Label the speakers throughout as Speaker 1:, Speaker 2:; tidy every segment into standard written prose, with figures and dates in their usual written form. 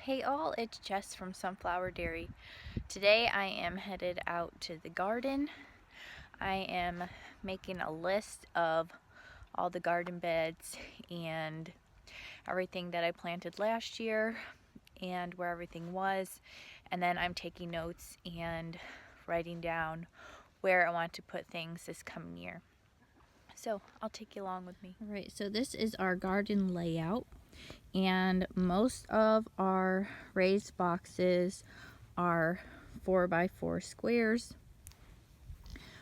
Speaker 1: Hey all, it's Jess from Sunflower Dairy. Today I am headed out to the garden. I am making a list of all the garden beds and everything that I planted last year and where everything was, and then I'm taking notes and writing down where I want to put things this coming year. So I'll take you along with me. Alright, so this is our garden layout. And most of our raised boxes are 4x4 squares.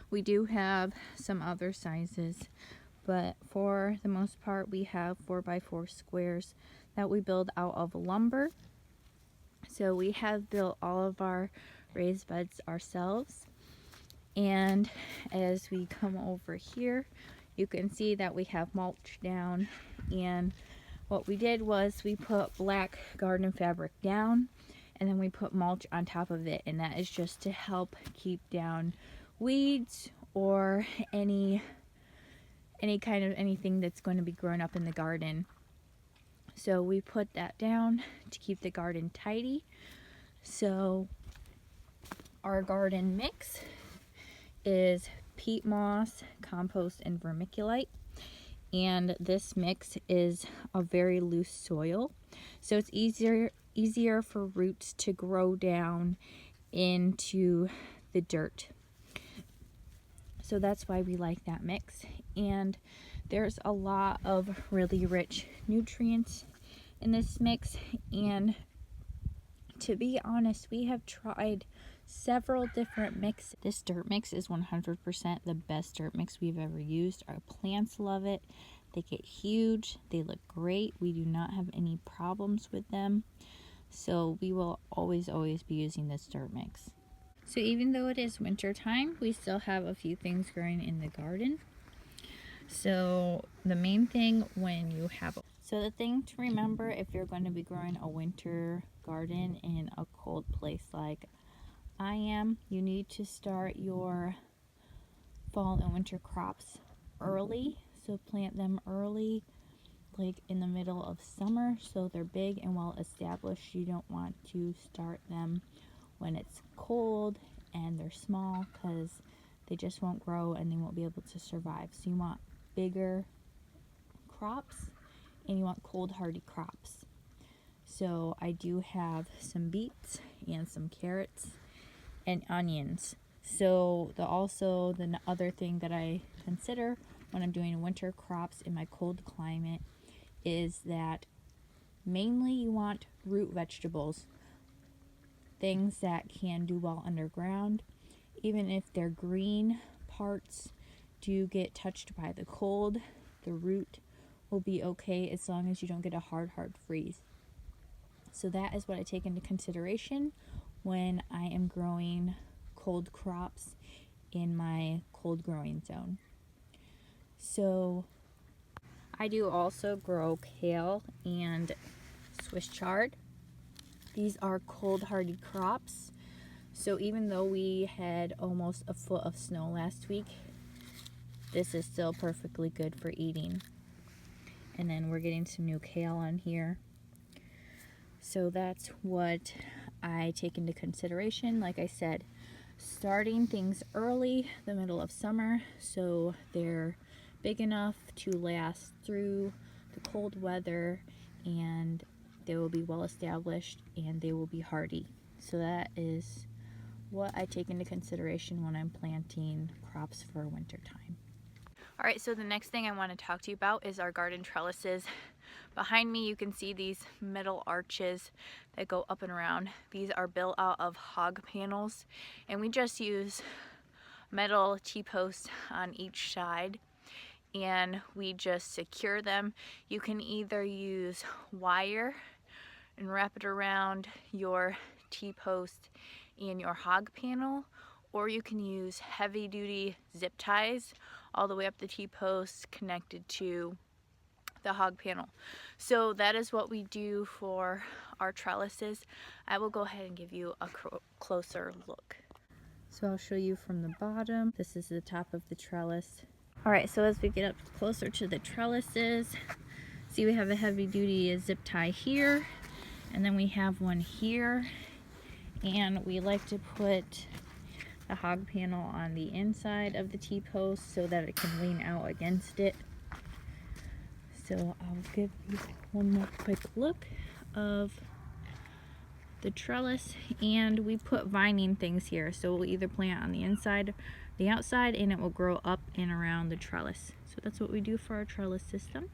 Speaker 1: We do have some other sizes, but for the most part we have 4x4 squares that we build out of lumber. So we have built all of our raised beds ourselves. And as we come over here, you can see that we have mulch down, and what we did was we put black garden fabric down and then we put mulch on top of it, and that is just to help keep down weeds or any kind of anything that's going to be growing up in the garden. So we put that down to keep the garden tidy. So our garden mix is peat moss, compost, and vermiculite. And this mix is a very loose soil, so it's easier for roots to grow down into the dirt. So that's why we like that mix. And there's a lot of really rich nutrients in this mix, and to be honest, we have tried several different mixes. This dirt mix is 100% the best dirt mix we've ever used. Our plants love it. They get huge. They look great. We do not have any problems with them. So we will always be using this dirt mix. So even though it is winter time, we still have a few things growing in the garden. So the main thing when you have the thing to remember if you're going to be growing a winter garden in a cold place like I am, you need to start your fall and winter crops early. So plant them early, like in the middle of summer, so they're big and well established. You don't want to start them when it's cold and they're small, because they just won't grow and they won't be able to survive. So you want bigger crops and you want cold hardy crops. So I do have some beets and some carrots and onions. So the other thing that I consider when I'm doing winter crops in my cold climate is that mainly you want root vegetables, things that can do well underground. Even if their green parts do get touched by the cold, the root will be okay as long as you don't get a hard freeze. So that is what I take into consideration when I am growing cold crops in my cold growing zone. So I do also grow kale and Swiss chard. These are cold hardy crops. So even though we had almost a foot of snow last week, this is still perfectly good for eating. And then we're getting some new kale on here. So that's what I take into consideration. Like I said, starting things early, the middle of summer, so they're big enough to last through the cold weather, and they will be well established and they will be hardy. So that is what I take into consideration when I'm planting crops for winter time. Alright, so the next thing I want to talk to you about is our garden trellises. Behind me you can see these metal arches that go up and around. These are built out of hog panels, and we just use metal T-posts on each side and we just secure them. You can either use wire and wrap it around your T-post and your hog panel, or you can use heavy duty zip ties all the way up the T-post connected to the hog panel. So that is what we do for our trellises. I will go ahead and give you a closer look. So I'll show you from the bottom. This is the top of the trellis. Alright, so as we get up closer to the trellises, see we have a heavy duty zip tie here, And then we have one here, and we like to put the hog panel on the inside of the T-post so that it can lean out against it. So I'll give you one more quick look of the trellis, and we put vining things here, so we'll either plant on the inside, the outside, and it will grow up and around the trellis. So that's what we do for our trellis system.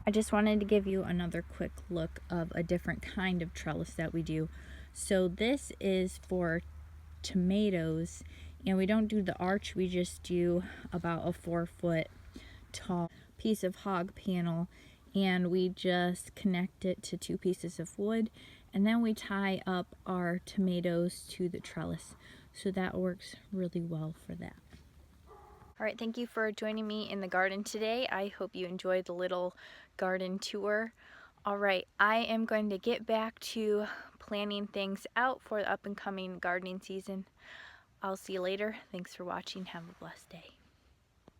Speaker 1: I just wanted to give you another quick look of a different kind of trellis that we do. So this is for tomatoes, and we don't do the arch, we just do about a 4-foot tall piece of hog panel, and we just connect it to 2 pieces of wood, and then we tie up our tomatoes to the trellis. So that works really well for that. All right, thank you for joining me in the garden today. I hope you enjoyed the little garden tour. All right, I am going to get back to planning things out for the up and coming gardening season. I'll see you later. Thanks for watching. Have a blessed day.